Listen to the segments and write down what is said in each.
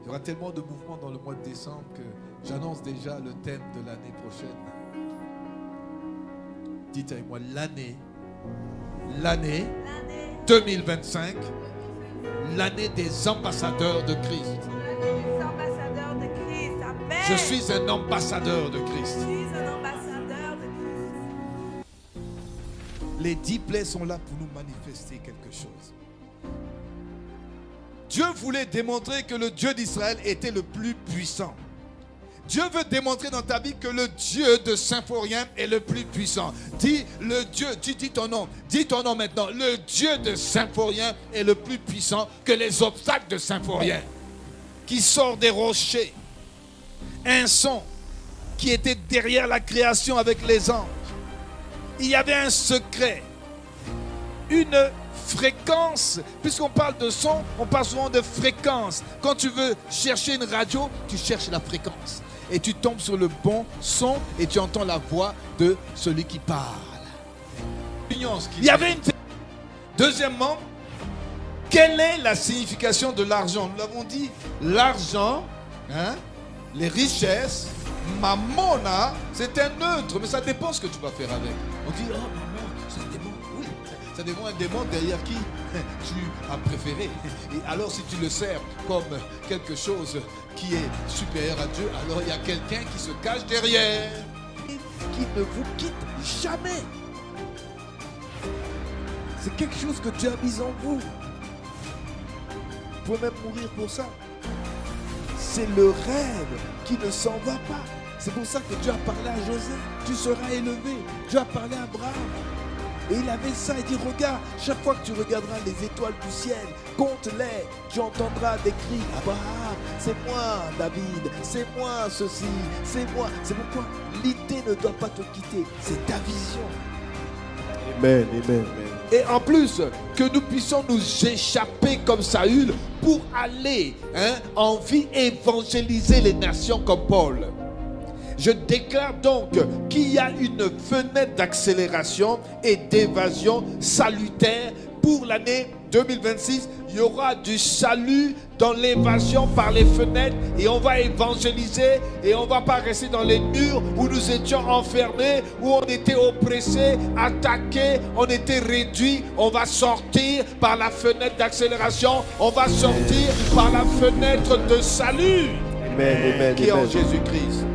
Il y aura tellement de mouvements dans le mois de décembre que j'annonce déjà le thème de l'année prochaine. Dites avec moi, l'année 2025, l'année des ambassadeurs de Christ. Je suis un ambassadeur de Christ. Les 10 plaies sont là pour nous manifester quelque chose. Dieu voulait démontrer que le Dieu d'Israël était le plus puissant. Dieu veut démontrer dans ta vie que le Dieu de Symphorien est le plus puissant. Dis le Dieu, tu dis ton nom maintenant. Le Dieu de Symphorien est le plus puissant que les obstacles de Symphorien. Qui sort des rochers. Un son qui était derrière la création avec les anges. Il y avait un secret. Une fréquence. Puisqu'on parle de son, on parle souvent de fréquence. Quand tu veux chercher une radio, tu cherches la fréquence. Et tu tombes sur le bon son et tu entends la voix de celui qui parle. Il y avait une... Deuxièmement, quelle est la signification de l'argent? Nous l'avons dit, l'argent, les richesses, mamona, c'est un neutre, mais ça dépend ce que tu vas faire avec. On dit, oh maman, c'est un démon. Oui, ça dépend un démon derrière qui tu as préféré. Et alors si tu le sers comme quelque chose qui est supérieur à Dieu, alors il y a quelqu'un qui se cache derrière, qui ne vous quitte jamais. C'est quelque chose que Dieu a mis en vous. Vous pouvez même mourir pour ça. C'est le rêve qui ne s'en va pas. C'est pour ça que Dieu a parlé à José. Tu seras élevé. Dieu a parlé à Abraham. Et il avait ça. Il dit, regarde, chaque fois que tu regarderas les étoiles du ciel, compte-les. Tu entendras des cris. Abraham, c'est moi, David. C'est moi, ceci. C'est moi. C'est pourquoi l'idée ne doit pas te quitter. C'est ta vision. Amen, amen, amen. Et en plus, que nous puissions nous échapper comme Saül pour aller en vie évangéliser les nations comme Paul. Je déclare donc qu'il y a une fenêtre d'accélération et d'évasion salutaire pour l'année 2026. Il y aura du salut dans l'évasion par les fenêtres et on va évangéliser et on ne va pas rester dans les murs où nous étions enfermés, où on était oppressés, attaqués, on était réduits. On va sortir par la fenêtre d'accélération, on va sortir par la fenêtre de salut qui est en Jésus-Christ.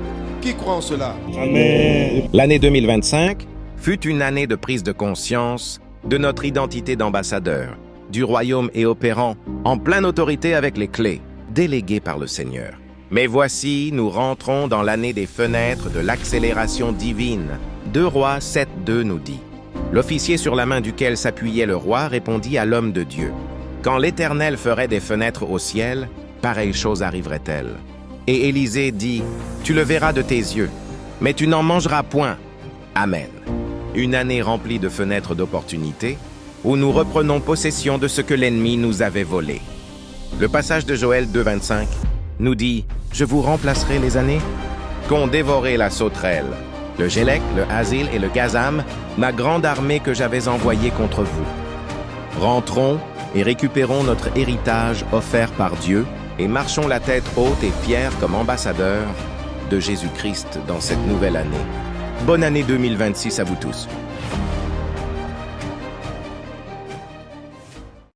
Qui croit en cela? Amen. L'année 2025 fut une année de prise de conscience de notre identité d'ambassadeur du royaume et opérant en pleine autorité avec les clés déléguées par le Seigneur. Mais voici, nous rentrons dans l'année des fenêtres de l'accélération divine. 2 Rois 7:2 nous dit: l'officier sur la main duquel s'appuyait le roi répondit à l'homme de Dieu: quand l'Éternel ferait des fenêtres au ciel, pareille chose arriverait-elle? Et Élisée dit: tu le verras de tes yeux, mais tu n'en mangeras point. Amen. Une année remplie de fenêtres d'opportunités, où nous reprenons possession de ce que l'ennemi nous avait volé. Le passage de Joël 2:25 nous dit: je vous remplacerai les années qu'ont dévoré la sauterelle, le Gélec, le Hasil et le Gazam, ma grande armée que j'avais envoyée contre vous. Rentrons et récupérons notre héritage offert par Dieu, et marchons la tête haute et fière comme ambassadeurs de Jésus-Christ dans cette nouvelle année. Bonne année 2026 à vous tous.